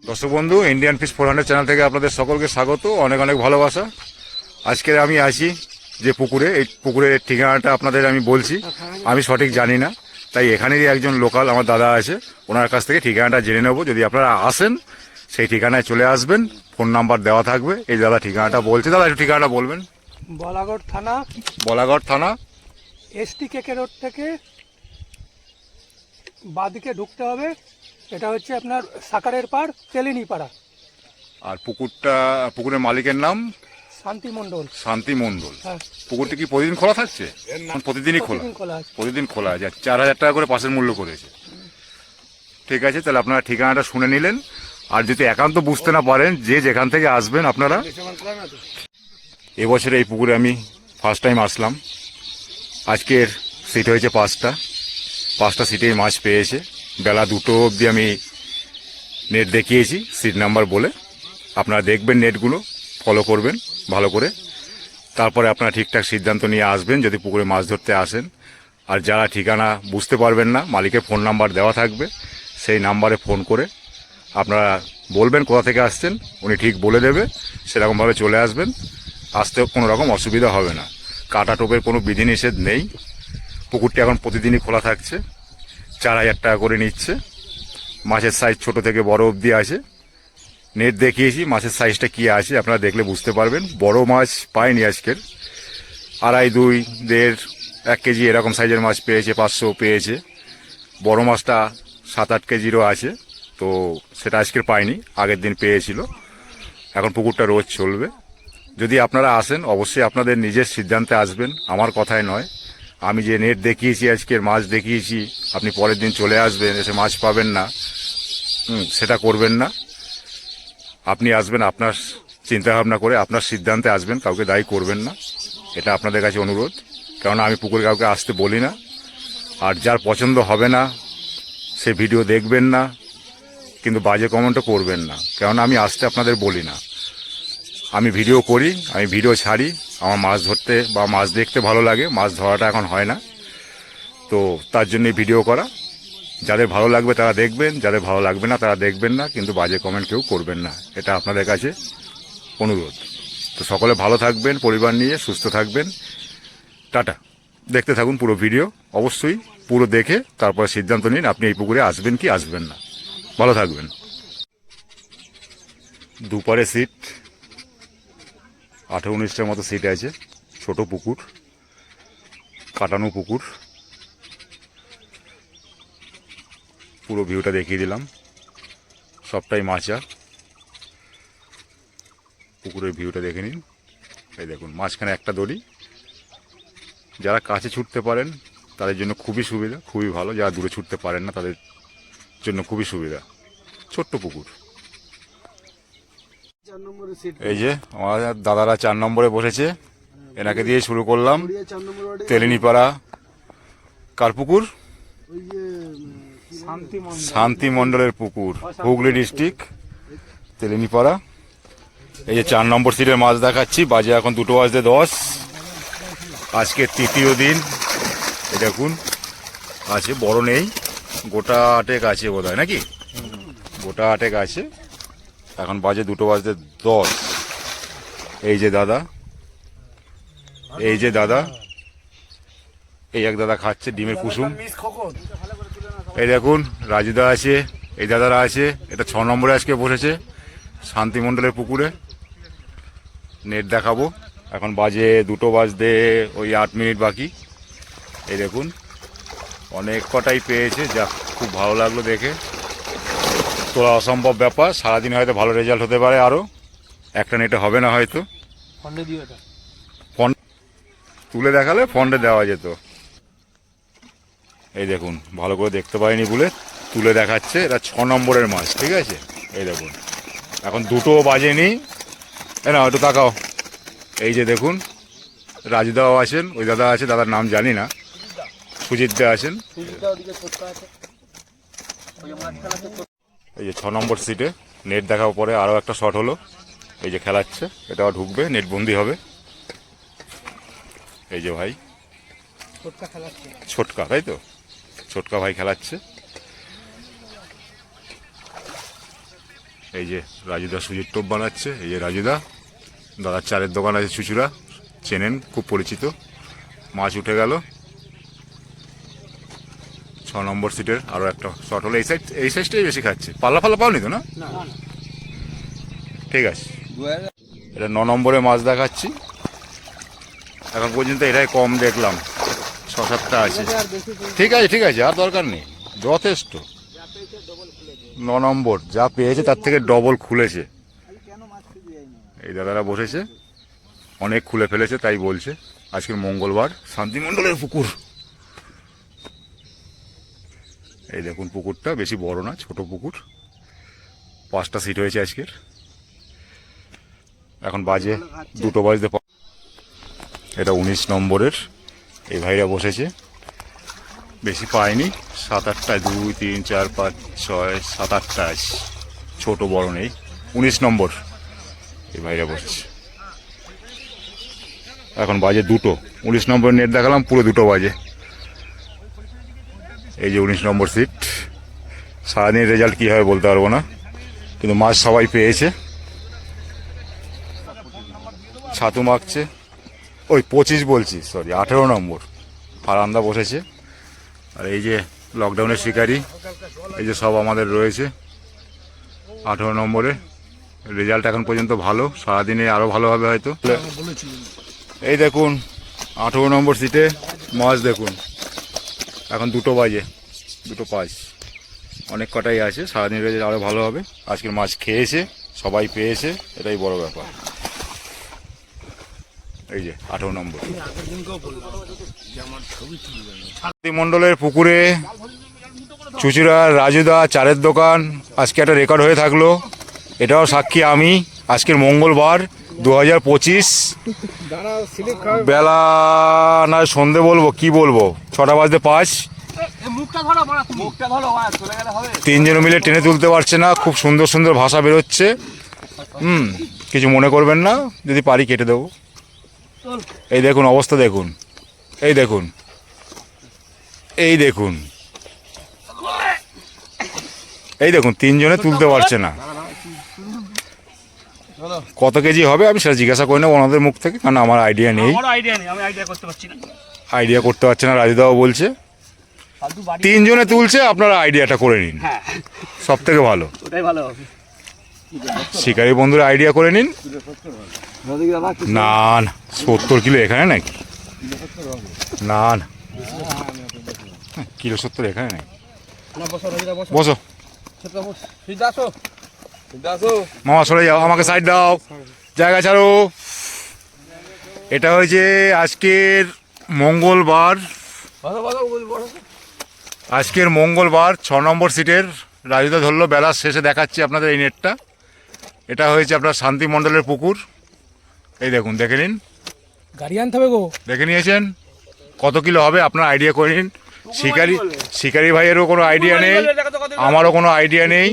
দর্শক বন্ধু, Indian fish 400 channel থেকে আপনাদের সকলকে স্বাগত, অনেক অনেক ভালোবাসা। আজকে আমি আছি যে পুকুরে, এই পুকুরের ঠিকানাটা আপনাদের আমি বলছি, আমি সঠিক জানি না, তাই এখানেরই একজন লোকাল আমার দাদা আছে, ওনার কাছ থেকে ঠিকানাটা জেনে নেব। যদি আপনারা আসেন সেই ঠিকানায় চলে আসবেন, ফোন নাম্বার দেওয়া থাকবে। এই দাদা ঠিকানাটা বলছে, দাদা একটু ঠিকানাটা বলবেন। বলাগড় থানা, বলাগড় থানা, এসটি কেকে রোড থেকে বাঁদিকে ঢুকতে হবে। এটা হচ্ছে আপনার সাকারের পাড়, তেলিনি পাড়া। আর পুকুরের মালিকের নাম শান্তি মণ্ডল। শান্তি মণ্ডল। হ্যাঁ, পুকুরটি কি প্রতিদিন খোলা থাকছে? প্রতিদিনই খোলা, প্রতিদিন খোলা আছে। প্রতিদিন খোলা আছে। 4000 টাকা করে পাশের মূল্য করেছে। ঠিক আছে, তাহলে আপনারা ঠিকানাটা শুনে নিলেন। আর যদি একান্ত বুঝতে না পারেন, যে যেখান থেকে আসবেন আপনারা। এবছরে এই পুকুরে আমি ফার্স্ট টাইম আসলাম। আজকের সিট হয়েছে 5টা সিটেই মাছ পেয়েছে। বেলা 2টো অবধি আমি নেট দেখিয়েছি সিট নাম্বার বলে। আপনারা দেখবেন, নেটগুলো ফলো করবেন ভালো করে, তারপরে আপনারা ঠিকঠাক সিদ্ধান্ত নিয়ে আসবেন যদি পুকুরে মাছ ধরতে আসেন। আর যারা ঠিকানা বুঝতে পারবেন না, মালিকের ফোন নাম্বার দেওয়া থাকবে, সেই নাম্বারে ফোন করে আপনারা বলবেন কোথা থেকে আসছেন, উনি ঠিক বলে দেবে, সেরকমভাবে চলে আসবেন। আসতে কোনো রকম অসুবিধা হবে না। কাটা টোপের কোনো বিধিনিষেধ নেই। পুকুরটি এখন প্রতিদিনই খোলা থাকছে। 4000 টাকা করে নিচ্ছে। মাছের সাইজ ছোট থেকে বড় অবধি আছে। নেট দেখিয়েছি, মাছের সাইজটা কী আছে আপনারা দেখলে বুঝতে পারবেন। বড় মাছ পাইনি আজকের, 2.5, 2, 1.5, 1 কেজি এরকম সাইজের মাছ পেয়েছে, 500 পেয়েছে। বড় মাছটা 7-8 কেজিরও আছে, তো সেটা আজকের পাইনি, আগের দিন পেয়েছিল। এখন পুকুরটা রোজ চলবে। যদি আপনারা আসেন অবশ্যই আপনাদের নিজের সিদ্ধান্তে আসবেন, আমার কথায় নয়। আমি যে নেট দেখিয়েছি, আজকের মাছ দেখিয়েছি, আপনি পরের দিন চলে আসবেন, এসে মাছ পাবেন না, সেটা করবেন না। আপনি আসবেন আপনার চিন্তাভাবনা করে, আপনার সিদ্ধান্তে আসবেন, কাউকে দায়ী করবেন না, এটা আপনাদের কাছে অনুরোধ। কারণ আমি পুকুরে কাউকে আসতে বলি না। আর যার পছন্দ হবে না সে ভিডিও দেখবেন না, কিন্তু বাজে কমেন্টও করবেন না, কারণ আমি আসতে আপনাদের বলি না। আমি ভিডিও করি, আমি ভিডিও ছাড়ি, আমার মাছ ধরতে বা মাছ দেখতে ভালো লাগে, মাছ ধরাটা এখন হয় না, তো তার জন্যই ভিডিও করা। যাদের ভালো লাগবে তারা দেখবেন, যাদের ভালো লাগবে না তারা দেখবেন না, কিন্তু বাজে কমেন্ট কেউ করবেন না, এটা আপনাদের কাছে অনুরোধ। তো সকলে ভালো থাকবেন, পরিবার নিয়ে সুস্থ থাকবেন। টাটা। দেখতে থাকুন পুরো ভিডিও, অবশ্যই পুরো দেখে তারপরে সিদ্ধান্ত নিন আপনি এই পুকুরে আসবেন কি আসবেন না। ভালো থাকবেন। দুপারে সিট 18-19টার মতো সিট আছে। ছোট পুকুর, কাটানো পুকুর। পুরো ভিউটা দেখিয়ে দিলাম, সবটাই মাচা। পুকুরের ভিউটা দেখে নিন। এই দেখুন, মাঝখানে একটা দড়ি। যারা কাছে ছুটতে পারেন তাদের জন্য খুবই সুবিধা, খুবই ভালো। যারা দূরে ছুটতে পারেন না তাদের জন্য খুবই সুবিধা। ছোট্ট পুকুর। এই যে আমার দাদারা 4 নম্বরে বসেছে, এনাকে দিয়ে শুরু করলাম। তেলিনিপাড়া কার পুকুর? শান্তি মণ্ডলের পুকুর, হুগলি ডিস্ট্রিক্ট, তেলিনিপাড়া। এই যে 4 নম্বর সিটের মাছ দেখাচ্ছি। বাজে এখন 2:10। আজকে তৃতীয় দিন। এই দেখুন, আছে, বড় নেই, গোটা 8 আছে বোধ হয়, নাকি গোটা 8 আছে। এখন বাজে 2:10। এই যে দাদা, এই যে দাদা, এই এক দাদা খাচ্ছে ডিমের কুসুম। এই দেখুন রাজুদা আছে, এই দাদারা আছে। এটা 6 নম্বরে আজকে বসেছে শান্তি মণ্ডলের পুকুরে। নেট দেখাবো। এখন বাজে 2 বাজতে ওই 8 মিনিট বাকি। এই দেখুন অনেক কটাই পেয়েছে, যা খুব ভালো লাগলো দেখে। তোলা অসম্ভব ব্যাপার, সারাদিন হয়তো ভালো রেজাল্ট হতে পারে, আরও একটা নেটে হবে না হয়তো। ফন্ড তুলে দেখালে ফন্ডে দেওয়া যেত। এই দেখুন, ভালো করে দেখতে পাইনি বলে তুলে দেখাচ্ছে। এটা 6 নম্বরের মাছ, ঠিক আছে। এই দেখুন এখন 2টোও বাজেনি। না একটু তাকাও। এই যে দেখুন, রাজুদাও আছেন, ওই দাদা আছে, দাদার নাম জানি না, সুজিত দা আছেন। এই যে 6 নম্বর সিটে নেট দেখার পরে আরও একটা শট হলো। এই যে খেলাচ্ছে, এটাও ঢুকবে, নেট বন্দি হবে। এই যে ভাই ছোটকা, তাই তো, ছোটকা ভাই খেলাচ্ছে। এই যে রাজুদা সুজির টোপ বানাচ্ছে, এই যে রাজুদা, দাদার চারের দোকান আছে চুচুড়া, চেনেন, খুব পরিচিত। মাছ উঠে গেল 6 নম্বর সিটের আরও একটা শট হলো। এই সাইজটাই বেশি খাচ্ছে। পাল্লা ফাল্লা পাওনি তো না? ঠিক আছে, এটা 9 নম্বরে মাছ দেখাচ্ছি। এখন পর্যন্ত এটাই কম দেখলাম, 6-7টা আছে। ঠিক আছে ঠিক আছে, আর দরকার নেই, যথেষ্ট। 9 নম্বর যা পেয়েছে তার থেকে ডবল খুলেছে। এই দাদারা বসেছে, অনেক খুলে ফেলেছে, তাই বলছে। আজকের মঙ্গলবার, শান্তিমণ্ডলের পুকুর। এই দেখুন পুকুরটা, বেশি বড় না, ছোট পুকুর। 5টা সিট হয়েছে আজকের। এখন বাজে 2টো বাজতে। এটা 19 নম্বরের এই ভাইরা বসেছে, বেশি পায়নি, 7-8টায় 2, 3, 4, 5, 6, 7-8টা আছে, ছোট বড় নেই। 19 নম্বর এই ভাইরা বসেছে। এখন বাজে 2টো। 19 নম্বর নেট দেখালাম, পুরো 2টো বাজে। এই যে 19 নম্বর সিট। সারাদিন রেজাল্ট কী হবে বলতে পারবো না, কিন্তু মাছ সবাই পেয়েছে। ছাতু মাখছে, ওই 25 বলছি, সরি 18 নম্বর ফারান্দা বসেছে। আর এই যে লকডাউনের শিকারি, এই যে সব আমাদের রয়েছে 18 নম্বরে। রেজাল্ট এখন পর্যন্ত ভালো, সারাদিনে আরও ভালো হবে হয়তো। এই দেখুন 18 নম্বর সিটে মাছ দেখুন, এখন 2টো বাজে, 2:05। অনেক কটাই আছে, সারাদিন রেজাল্ট আরও ভালো হবে। আজকের মাছ খেয়েছে, সবাই পেয়েছে, এটাই বড় ব্যাপার। এই যে 18 নম্বর মণ্ডলের পুকুরে চুচুড়া রাজুদা চারের দোকান। আজকে একটা রেকর্ড হয়ে থাকলো, এটাও সাক্ষী আমি। আজকের মঙ্গলবার 2025, বেলা না সন্ধে বলবো কি বলবো, 6টা বাজতে 5। 3 জন মিলে টেনে তুলতে পারছে না, খুব সুন্দর সুন্দর ভাষা বেরোচ্ছে। কিছু মনে করবেন না, যদি পারি কেটে দেবো। এই দেখুন অবস্থা, দেখুন, এই দেখুন, এই দেখুন, এই দেখুন, 3 জনে তুলতে পারছে না। কত কেজি হবে আমি সেটা জিজ্ঞাসা করি না ওনাদের মুখ থেকে, কারণ আমার আইডিয়া নেই। আইডিয়া করতে পারছে না, রাজুদাও বলছে। 3 জনে তুলছে, আপনারা আইডিয়াটা করে নিন, সব থেকে ভালো। শিকারী বন্ধুরা আইডিয়া করে নিন। না না, 70 কিলো এখানে নাকি? না না, কিলো 70 এখানে নাকি? বসো মামা, সরে যাও, আমাকে সাইড দাও, জায়গা ছাড়ো। এটা হয়েছে আজকের মঙ্গলবার, 6 নম্বর সিটের রাজুদা ধরলো। বেলার শেষে দেখাচ্ছি আপনাদের এই নেটটা। এটা হয়েছে আপনার শান্তিমণ্ডলের পুকুর। এই দেখুন, দেখে নিন, গাড়ি আনতে হবে গো। দেখে নিয়েছেন কত কিলো হবে, আপনার আইডিয়া করে নিন। শিকারি ভাইয়েরও কোনো আইডিয়া নেই, আমারও কোনো আইডিয়া নেই।